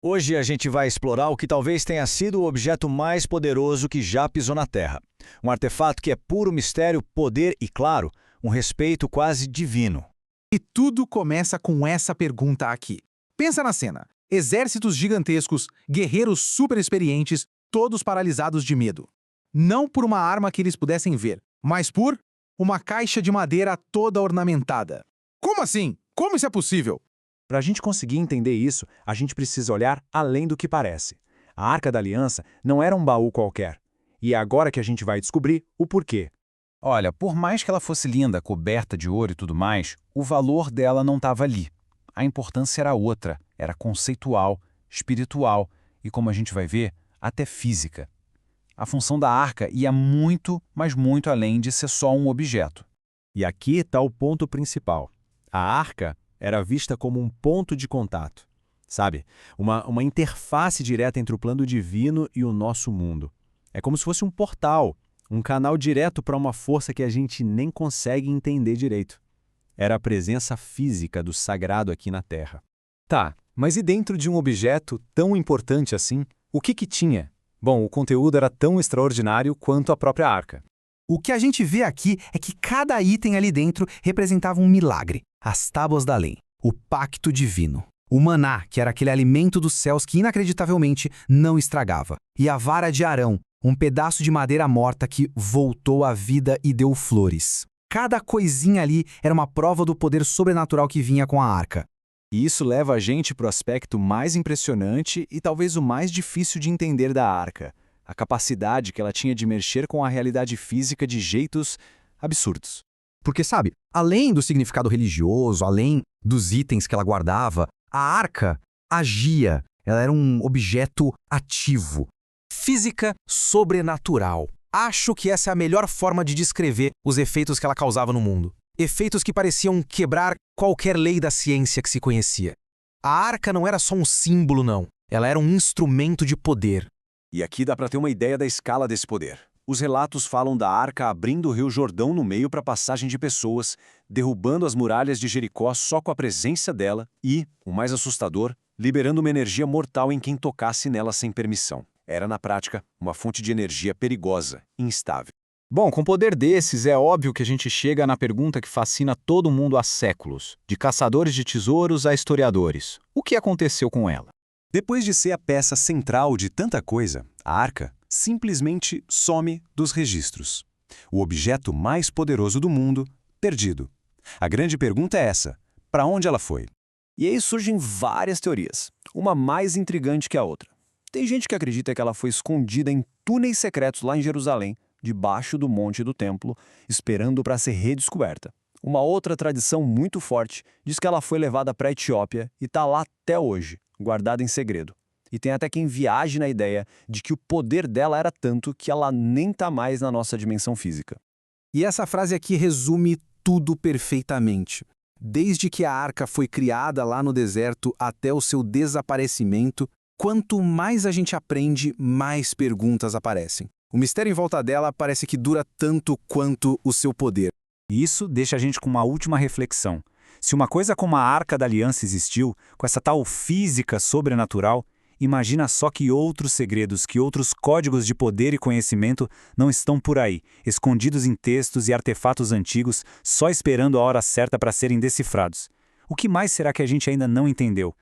Hoje a gente vai explorar o que talvez tenha sido o objeto mais poderoso que já pisou na Terra. Um artefato que é puro mistério, poder e, claro, um respeito quase divino. E tudo começa com essa pergunta aqui. Pensa na cena. Exércitos gigantescos, guerreiros super experientes, todos paralisados de medo. Não por uma arma que eles pudessem ver, mas por uma caixa de madeira toda ornamentada. Como assim? Como isso é possível? Para a gente conseguir entender isso, a gente precisa olhar além do que parece. A Arca da Aliança não era um baú qualquer. E é agora que a gente vai descobrir o porquê. Olha, por mais que ela fosse linda, coberta de ouro e tudo mais, o valor dela não estava ali. A importância era outra, era conceitual, espiritual e, como a gente vai ver, até física. A função da arca ia muito, mas muito além de ser só um objeto. E aqui está o ponto principal. A Arca era vista como um ponto de contato. Sabe? Uma interface direta entre o plano divino e o nosso mundo. É como se fosse um portal, um canal direto para uma força que a gente nem consegue entender direito. Era a presença física do sagrado aqui na Terra. Tá, mas e dentro de um objeto tão importante assim, o que tinha? Bom, o conteúdo era tão extraordinário quanto a própria arca. O que a gente vê aqui é que cada item ali dentro representava um milagre. As tábuas da lei, o pacto divino, o maná, que era aquele alimento dos céus que inacreditavelmente não estragava, e a vara de Arão, um pedaço de madeira morta que voltou à vida e deu flores. Cada coisinha ali era uma prova do poder sobrenatural que vinha com a arca. E isso leva a gente para o aspecto mais impressionante e talvez o mais difícil de entender da arca. A capacidade que ela tinha de mexer com a realidade física de jeitos absurdos. Porque, sabe, além do significado religioso, além dos itens que ela guardava, a arca agia. Ela era um objeto ativo. Física sobrenatural. Acho que essa é a melhor forma de descrever os efeitos que ela causava no mundo. Efeitos que pareciam quebrar qualquer lei da ciência que se conhecia. A arca não era só um símbolo, não. Ela era um instrumento de poder. E aqui dá para ter uma ideia da escala desse poder. Os relatos falam da arca abrindo o rio Jordão no meio para passagem de pessoas, derrubando as muralhas de Jericó só com a presença dela e, o mais assustador, liberando uma energia mortal em quem tocasse nela sem permissão. Era, na prática, uma fonte de energia perigosa, instável. Bom, com poder desses, é óbvio que a gente chega na pergunta que fascina todo mundo há séculos, de caçadores de tesouros a historiadores. O que aconteceu com ela? Depois de ser a peça central de tanta coisa, a arca simplesmente some dos registros. O objeto mais poderoso do mundo, perdido. A grande pergunta é essa: para onde ela foi? E aí surgem várias teorias, uma mais intrigante que a outra. Tem gente que acredita que ela foi escondida em túneis secretos lá em Jerusalém, debaixo do monte do templo, esperando para ser redescoberta. Uma outra tradição muito forte diz que ela foi levada para a Etiópia e está lá até hoje, guardada em segredo. E tem até quem viaje na ideia de que o poder dela era tanto que ela nem está mais na nossa dimensão física. E essa frase aqui resume tudo perfeitamente. Desde que a arca foi criada lá no deserto até o seu desaparecimento, quanto mais a gente aprende, mais perguntas aparecem. O mistério em volta dela parece que dura tanto quanto o seu poder. E isso deixa a gente com uma última reflexão. Se uma coisa como a Arca da Aliança existiu, com essa tal física sobrenatural, imagina só que outros segredos, que outros códigos de poder e conhecimento não estão por aí, escondidos em textos e artefatos antigos, só esperando a hora certa para serem decifrados. O que mais será que a gente ainda não entendeu?